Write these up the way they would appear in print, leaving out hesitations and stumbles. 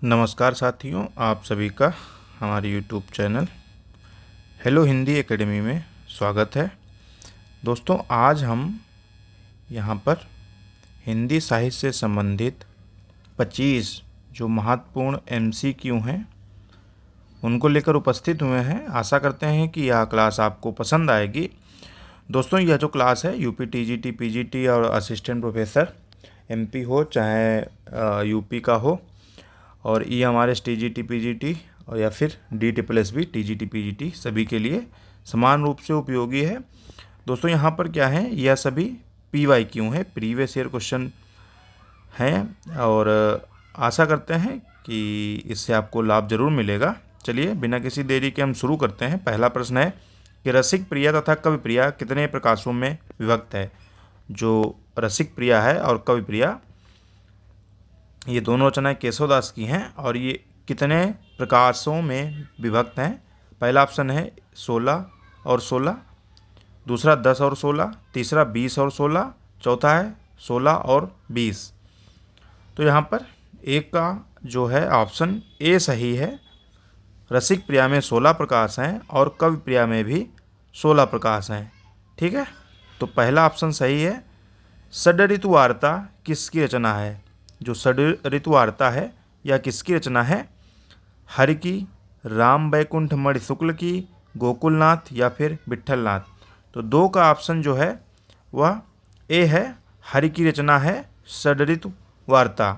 नमस्कार साथियों, आप सभी का हमारे YouTube channel hello Hindi academy में स्वागत है। दोस्तों, आज हम यहाँ पर हिंदी साहित्य से संबंधित 25 जो महत्वपूर्ण एमसीक्यू हैं उनको लेकर उपस्थित हुए हैं। आशा करते हैं कि यह क्लास आपको पसंद आएगी। दोस्तों, यह जो क्लास है यूपी टीजीटी पीजीटी और असिस्टेंट प्रोफेसर एमपी हो चाहे यूपी का हो, और ई हमारे टीजीटी पीजीटी और या फिर DSSB टीजीटी पीजीटी सभी के लिए समान रूप से उपयोगी है। दोस्तों, यहाँ पर क्या है, यह सभी PYQ हैं, प्रीवियस ईयर क्वेश्चन हैं, और आशा करते हैं कि इससे आपको लाभ जरूर मिलेगा। चलिए बिना किसी देरी के हम शुरू करते हैं। पहला प्रश्न है कि रसिक प्रिया तथा कवि प्रिया कितने प्रकाशों में विभक्त है। जो रसिक प्रिया है और कवि प्रिया, ये दोनों रचनाएं केशवदास की हैं और ये कितने प्रकाशों में विभक्त हैं। पहला ऑप्शन है 16 और 16, दूसरा 10 और 16, तीसरा 20 और 16, चौथा है 16 और 20। तो यहाँ पर एक का जो है ऑप्शन ए सही है। रसिक प्रिया में 16 प्रकाश हैं और कवि प्रिया में भी 16 प्रकाश हैं। ठीक है, तो पहला ऑप्शन सही है। षड्ऋतु वार्ता किसकी रचना है। जो षड्ऋतु वार्ता है यह किसकी रचना है। हरि की, राम बैकुंठ मणि शुक्ल की, गोकुलनाथ या फिर विट्ठलनाथ। तो दो का ऑप्शन जो है वह ए है, हरि की रचना है षड्ऋतु वार्ता।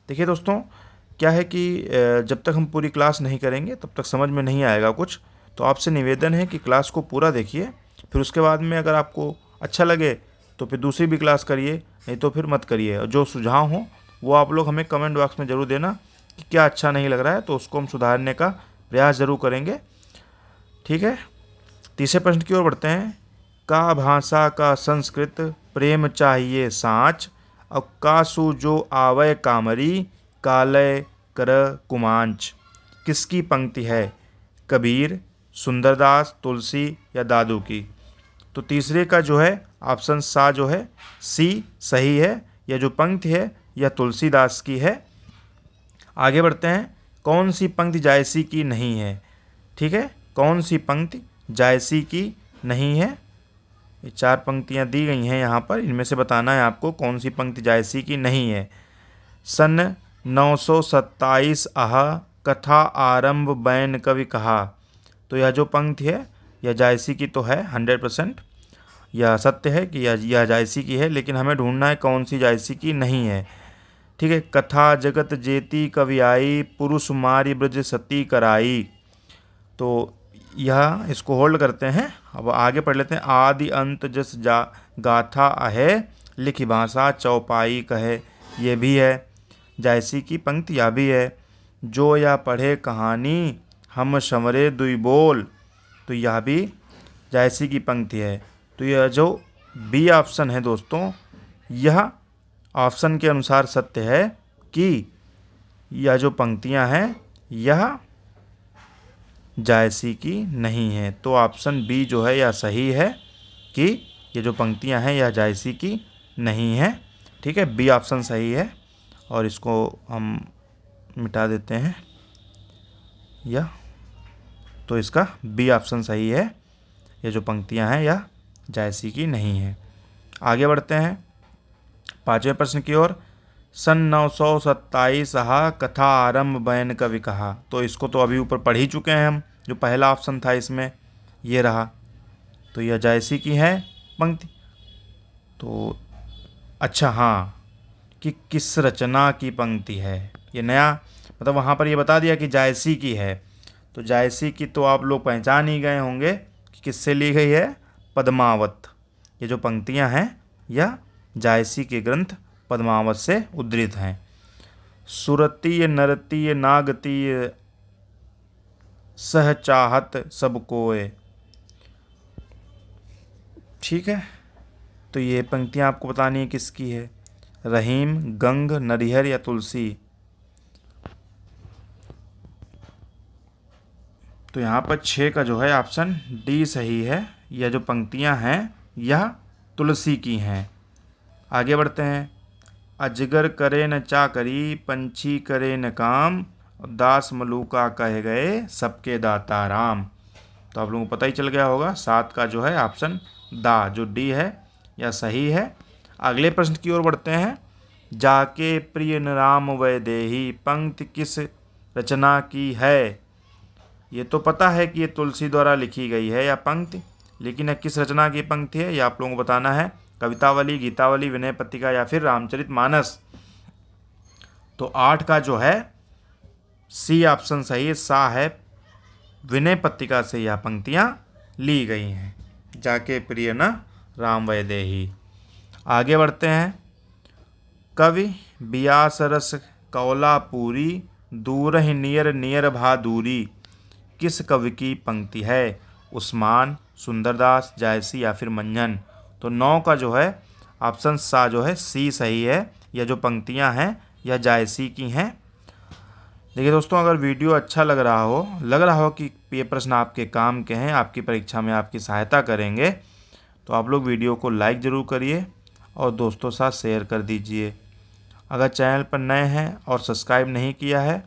देखिए दोस्तों, क्या है कि जब तक हम पूरी क्लास नहीं करेंगे तब तक समझ में नहीं आएगा कुछ। तो आपसे निवेदन है कि क्लास को पूरा देखिए, फिर उसके बाद में अगर आपको अच्छा लगे तो फिर दूसरी भी क्लास करिए, नहीं तो फिर मत करिए। और जो सुझाव हो वो आप लोग हमें कमेंट बॉक्स में ज़रूर देना कि क्या अच्छा नहीं लग रहा है, तो उसको हम सुधारने का प्रयास ज़रूर करेंगे। ठीक है, तीसरे प्रश्न की ओर बढ़ते हैं। का भाषा का संस्कृत प्रेम चाहिए साँच, और कासु जो आवय कामरी, कालय कर कुमांच। किसकी पंक्ति है। कबीर, सुंदरदास, तुलसी या दादू की। तो तीसरे का जो है ऑप्शन सा जो है सी सही है। यह जो पंक्ति है यह तुलसीदास की है। आगे बढ़ते हैं। कौन सी पंक्ति जायसी की नहीं है। ठीक है, कौन सी पंक्ति जायसी की नहीं है। ये 4 पंक्तियां दी गई हैं यहाँ पर, इनमें से बताना है आपको कौन सी पंक्ति जायसी की नहीं है। सन 927 आह, कथा आरंभ बैन कवि कहा। तो यह जो पंक्ति है यह जायसी की तो है 100%। यह सत्य है कि यह जायसी की है, लेकिन हमें ढूंढना है कौन सी जायसी की नहीं है। ठीक है, कथा जगत जेती कवि आई, पुरुष मारी ब्रज सती कराई। तो यह इसको होल्ड करते हैं। अब आगे पढ़ लेते हैं। आदि अंत जस जा गाथा अहे, लिखी भाषा चौपाई कहे। ये भी है जायसी की पंक्ति, यह भी है। जो या पढ़े कहानी, हम संवरे दुई बोल। तो यह भी जायसी की पंक्ति है। तो यह जो बी ऑप्शन है दोस्तों, यह ऑप्शन के अनुसार सत्य है कि यह जो पंक्तियां हैं यह जायसी की नहीं है। तो ऑप्शन बी जो है यह सही है कि ये जो पंक्तियां हैं यह जायसी की नहीं है। ठीक है, बी ऑप्शन सही है और इसको हम मिटा देते हैं यह। तो इसका बी ऑप्शन सही है, ये जो पंक्तियां हैं यह जायसी की नहीं है। आगे बढ़ते हैं 5वें प्रश्न की ओर। सन 927 आह, कथा आरंभ बैन कवि कहा। तो इसको तो अभी ऊपर पढ़ ही चुके हैं हम। जो पहला ऑप्शन था इसमें ये रहा, तो यह जायसी की है पंक्ति। तो अच्छा हाँ, कि किस रचना की पंक्ति है, ये नया मतलब वहाँ पर ये बता दिया कि जायसी की है। तो जायसी की तो आप लोग पहचान ही गए होंगे कि किससे ली गई है, पद्मावत। ये जो पंक्तियाँ हैं यह जायसी के ग्रंथ पद्मावत से उद्धृत हैं। सुरतीय नरतीय नागतीय सह चाहत सब कोय। ठीक है, तो ये पंक्तियाँ आपको बतानी है किसकी है। रहीम, गंग, नरिहर या तुलसी। तो यहाँ पर 6 का जो है ऑप्शन डी सही है। यह जो पंक्तियाँ हैं यह तुलसी की हैं। आगे बढ़ते हैं। अजगर करे न चाकरी, पंछी करे न काम, दास मलूका कह गए सबके दाता राम। तो आप लोगों को पता ही चल गया होगा, 7 का जो है ऑप्शन दा जो डी है यह सही है। अगले प्रश्न की ओर बढ़ते हैं। जाके प्रिय न राम वैदेही पंक्ति किस रचना की है। ये तो पता है कि ये तुलसी द्वारा लिखी गई है या पंक्ति, लेकिन यह किस रचना की पंक्ति है यह आप लोगों को बताना है। कवितावली, गीतावली, विनय पत्रिका या फिर रामचरितमानस। तो 8 का जो है सी ऑप्शन सही है, सा है। विनय पत्रिका से यह पंक्तियां ली गई हैं। जाके प्रिय न राम वैदेही। आगे बढ़ते हैं। कवि बियास रस कौलापुरी दूरहि नियर नियर भादुरी किस कवि की पंक्ति है। उस्मान, सुंदरदास, जायसी या फिर मंजन। तो 9 का जो है ऑप्शन सा जो है सी सही है। यह जो पंक्तियां हैं यह जायसी की हैं। देखिए दोस्तों, अगर वीडियो अच्छा लग रहा हो कि ये प्रश्न आपके काम के हैं, आपकी परीक्षा में आपकी सहायता करेंगे, तो आप लोग वीडियो को लाइक ज़रूर करिए और दोस्तों साथ शेयर कर दीजिए। अगर चैनल पर नए हैं और सब्सक्राइब नहीं किया है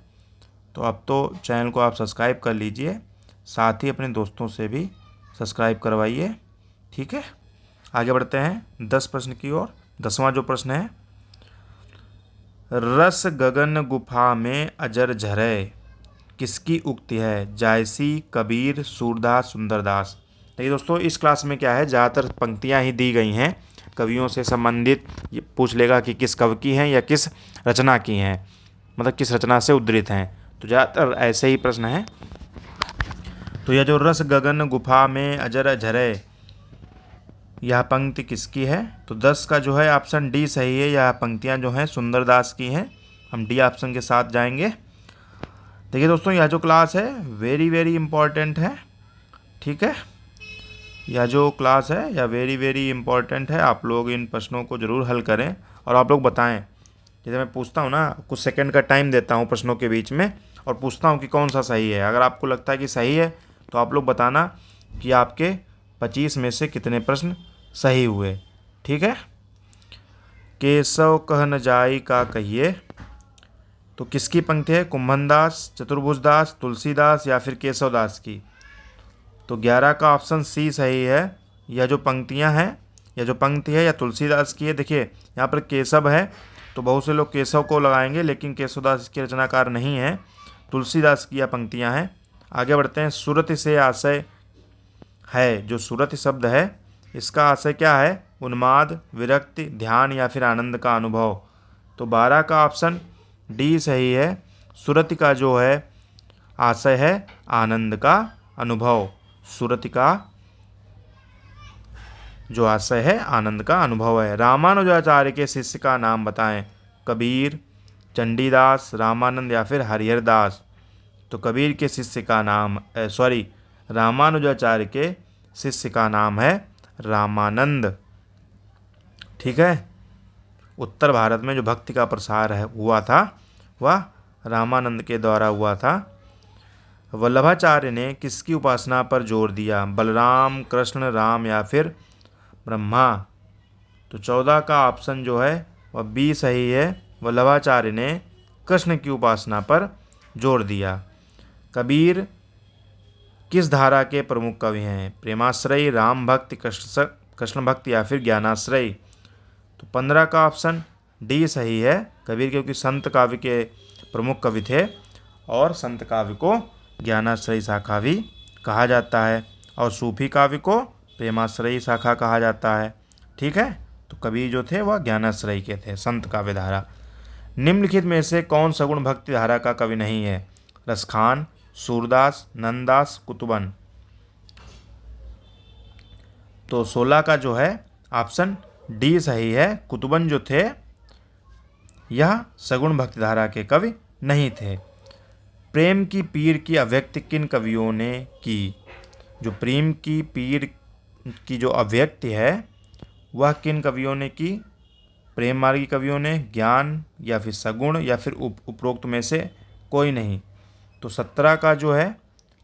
तो अब तो चैनल को आप सब्सक्राइब कर लीजिए, साथ ही अपने दोस्तों से भी सब्सक्राइब करवाइए। ठीक है, आगे बढ़ते हैं 10 प्रश्न की ओर। 10वां जो प्रश्न है, रस गगन गुफा में अजर झरे किसकी उक्ति है। जायसी, कबीर, सूरदास, सुंदरदास। देखिए दोस्तों, इस क्लास में क्या है, ज़्यादातर पंक्तियां ही दी गई हैं, कवियों से संबंधित ये पूछ लेगा कि किस कवि की हैं या किस रचना की हैं, मतलब किस रचना से उद्धृत हैं। तो ज़्यादातर ऐसे ही प्रश्न हैं। तो यह जो रस गगन गुफा में अजर झरे यह पंक्ति किसकी है। तो 10 का जो है ऑप्शन डी सही है। यह पंक्तियां जो हैं सुंदरदास की हैं। हम डी ऑप्शन के साथ जाएंगे। देखिए दोस्तों, यह जो क्लास है वेरी वेरी इंपॉर्टेंट है। ठीक है, यह जो क्लास है यह वेरी वेरी इंपॉर्टेंट है। आप लोग इन प्रश्नों को ज़रूर हल करें और आप लोग बताएं। जैसे मैं पूछता हूँ ना, कुछ सेकंड का टाइम देता हूँ प्रश्नों के बीच में और पूछता हूँ कि कौन सा सही है। अगर आपको लगता है कि सही है तो आप लोग बताना कि आपके 25 में से कितने प्रश्न सही हुए। ठीक है, केशव कह न जाई का कहिए, तो किसकी पंक्ति है। कुंभनदास, चतुर्भुजदास, तुलसीदास या फिर केशवदास की। तो 11 का ऑप्शन सी सही है। यह जो पंक्तियां हैं, यह जो पंक्ति है यह तुलसीदास की है। देखिए यहाँ पर केशव है तो बहुत से लोग केशव को लगाएंगे, लेकिन केशवदास के रचनाकार नहीं है, तुलसीदास की यह पंक्तियां हैं। आगे बढ़ते हैं। सुरति से आशय है, जो सुरति शब्द है इसका आशय क्या है। उन्माद, विरक्ति, ध्यान या फिर आनंद का अनुभव। तो 12 का ऑप्शन डी सही है। सुरति का जो है आशय है आनंद का अनुभव। सुरति का जो आशय है आनंद का अनुभव है। रामानुजाचार्य के शिष्य का नाम बताएं। कबीर, चंडीदास, रामानंद या फिर हरिहरदास। तो कबीर के शिष्य का नाम रामानुजाचार्य के शिष्य का नाम है रामानंद। ठीक है, उत्तर भारत में जो भक्ति का प्रसार हुआ था वह रामानंद के द्वारा हुआ था। वल्लभाचार्य ने किसकी उपासना पर जोर दिया। बलराम, कृष्ण, राम या फिर ब्रह्मा। तो 14 का ऑप्शन जो है वह बी सही है। वल्लभाचार्य ने कृष्ण की उपासना पर जोर दिया। कबीर किस धारा के प्रमुख कवि हैं। प्रेमाश्रयी, राम भक्ति, कृष्ण भक्ति या फिर ज्ञानाश्रयी। तो 15 का ऑप्शन डी सही है। कबीर क्योंकि संत काव्य के प्रमुख कवि थे और संत काव्य को ज्ञानाश्रयी शाखा भी कहा जाता है और सूफी काव्य को प्रेमाश्रयी शाखा कहा जाता है। ठीक है, तो कबीर जो थे वह ज्ञानाश्रयी के थे, संत काव्य धारा। निम्नलिखित में से कौन सगुण भक्ति धारा का कवि नहीं है। रसखान, सूरदास, नंददास, कुतुबन। तो 16 का जो है ऑप्शन डी सही है। कुतुबन जो थे यह सगुण भक्ति धारा के कवि नहीं थे। प्रेम की पीर की अभिव्यक्ति किन कवियों ने की। जो प्रेम की पीर की जो अभिव्यक्ति है वह किन कवियों ने की। प्रेम मार्गी कवियों ने, ज्ञान या फिर सगुण या फिर उपरोक्त में से कोई नहीं। तो 17 का जो है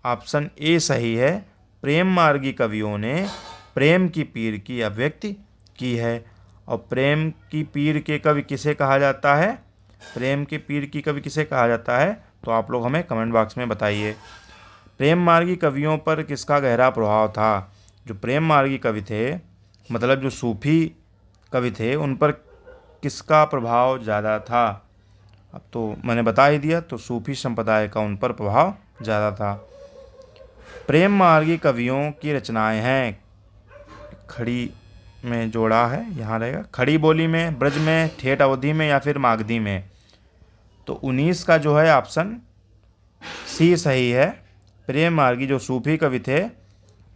ऑप्शन ए सही है। प्रेम मार्गी कवियों ने प्रेम की पीर की अभिव्यक्ति की है। और प्रेम की पीर के कवि किसे कहा जाता है। प्रेम के पीर की कवि किसे कहा जाता है। तो आप लोग हमें कमेंट बॉक्स में बताइए। प्रेम मार्गी कवियों पर किसका गहरा प्रभाव था? जो प्रेम मार्गी कवि थे, मतलब जो सूफी कवि थे, उन पर किसका प्रभाव ज़्यादा था? अब तो मैंने बता ही दिया, तो सूफी संप्रदाय का उन पर प्रभाव ज़्यादा था। प्रेम मार्गी कवियों की रचनाएं हैं, खड़ी में जोड़ा है, यहाँ रहेगा, खड़ी बोली में, ब्रज में, ठेठ अवधि में या फिर मागधी में। तो 19 का जो है ऑप्शन सी सही है। प्रेम मार्गी जो सूफी कवि थे,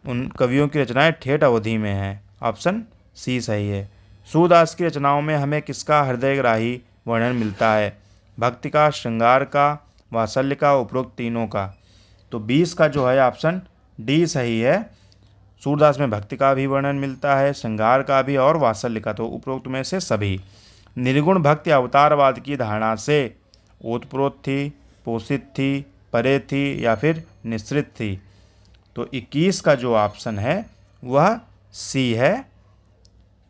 उन कवियों की रचनाएं ठेठ अवधि में हैं। ऑप्शन सी सही है। सूरदास की रचनाओं में हमें किसका हृदयग्राही वर्णन मिलता है? भक्ति का, श्रृंगार का, वात्सल्य का, उपरोक्त तीनों का। तो 20 का जो है ऑप्शन डी सही है। सूरदास में भक्ति का भी वर्णन मिलता है, श्रृंगार का भी और वात्सल्य का, तो उपरोक्त में से सभी। निर्गुण भक्ति अवतारवाद की धारणा से ओतप्रोत थी, पोषित थी, परे थी या फिर निश्रित थी? तो 21 का जो ऑप्शन है वह सी है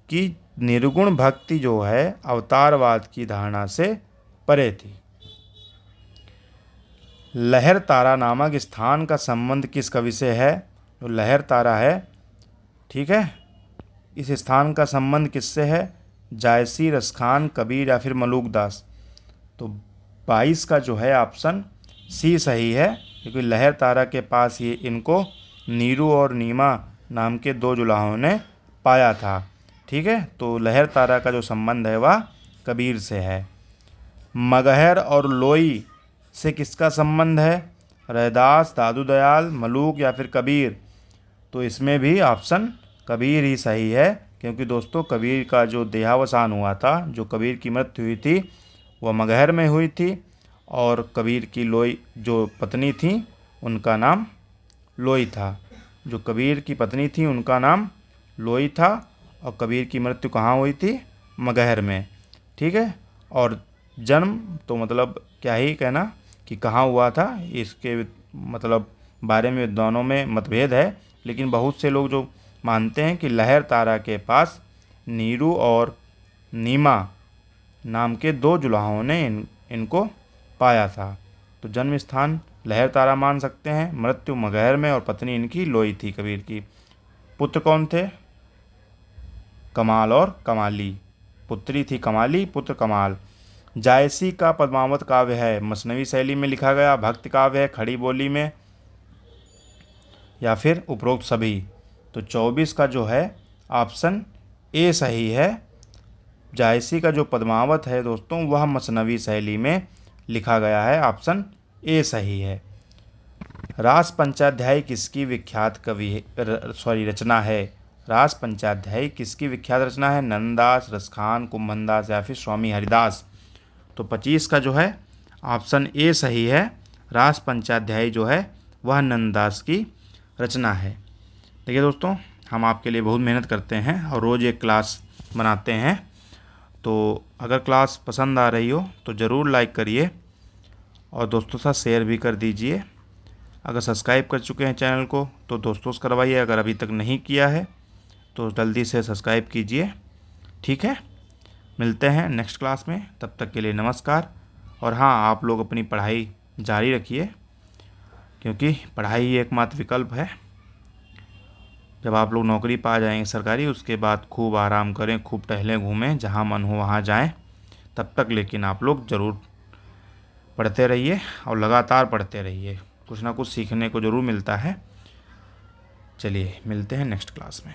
कि निर्गुण भक्ति जो है अवतारवाद की धारणा से परे थी। लहर तारा नामक स्थान का संबंध किस कवि से है? जो लहर तारा है, ठीक है, इस स्थान का संबंध किससे है? जायसी, रसखान, कबीर या फिर मलूकदास? तो 22 का जो है ऑप्शन सी सही है, क्योंकि लहर तारा के पास ये इनको नीरू और नीमा नाम के 2 जुलाहों ने पाया था। ठीक है, तो लहर तारा का जो संबंध है वह कबीर से है। मगहर और लोई से किसका संबंध है? रैदास, दादू दयाल, मलूक या फिर कबीर? तो इसमें भी ऑप्शन कबीर ही सही है, क्योंकि दोस्तों कबीर का जो देहावसान हुआ था, जो कबीर की मृत्यु हुई थी, वह मगहर में हुई थी, और कबीर की लोई जो पत्नी थी उनका नाम लोई था। जो कबीर की पत्नी थी उनका नाम लोई था, और कबीर की मृत्यु कहाँ हुई थी? मगहर में। ठीक है, और जन्म तो मतलब क्या ही कहना कि कहाँ हुआ था, इसके मतलब बारे में विद्वानों में मतभेद है, लेकिन बहुत से लोग जो मानते हैं कि लहर तारा के पास नीरू और नीमा नाम के 2 जुलाहों ने इनको पाया था। तो जन्म स्थान लहर तारा मान सकते हैं, मृत्यु मगहर में, और पत्नी इनकी लोई थी कबीर की। पुत्र कौन थे? कमाल और कमाली। पुत्री थी कमाली, पुत्र कमाल। जायसी का पद्मावत काव्य है, मसनवी शैली में लिखा गया, भक्ति काव्य है, खड़ी बोली में, या फिर उपरोक्त सभी? तो 24 का जो है ऑप्शन ए सही है। जायसी का जो पद्मावत है दोस्तों वह मसनवी शैली में लिखा गया है, ऑप्शन ए सही है। रास पंचाध्यायी किसकी विख्यात रचना है? रास पंचाध्यायी किसकी विख्यात रचना है? नंददास, रसखान, कुंभनदास या फिर स्वामी हरिदास? तो 25 का जो है ऑप्शन ए सही है। रास पंचाध्यायी जो है वह नंददास की रचना है। देखिए दोस्तों, हम आपके लिए बहुत मेहनत करते हैं और रोज़ एक क्लास बनाते हैं, तो अगर क्लास पसंद आ रही हो तो ज़रूर लाइक करिए और दोस्तों साथ शेयर भी कर दीजिए। अगर सब्सक्राइब कर चुके हैं चैनल को तो दोस्तों से करवाइए, अगर अभी तक नहीं किया है तो जल्दी से सब्सक्राइब कीजिए। ठीक है, मिलते हैं नेक्स्ट क्लास में, तब तक के लिए नमस्कार। और हाँ, आप लोग अपनी पढ़ाई जारी रखिए, क्योंकि पढ़ाई ही एकमात्र विकल्प है। जब आप लोग नौकरी पा जाएंगे सरकारी, उसके बाद खूब आराम करें, खूब टहलें, घूमें, जहाँ मन हो वहाँ जाएं। तब तक लेकिन आप लोग ज़रूर पढ़ते रहिए और लगातार पढ़ते रहिए, कुछ ना कुछ सीखने को ज़रूर मिलता है। चलिए मिलते हैं नेक्स्ट क्लास में।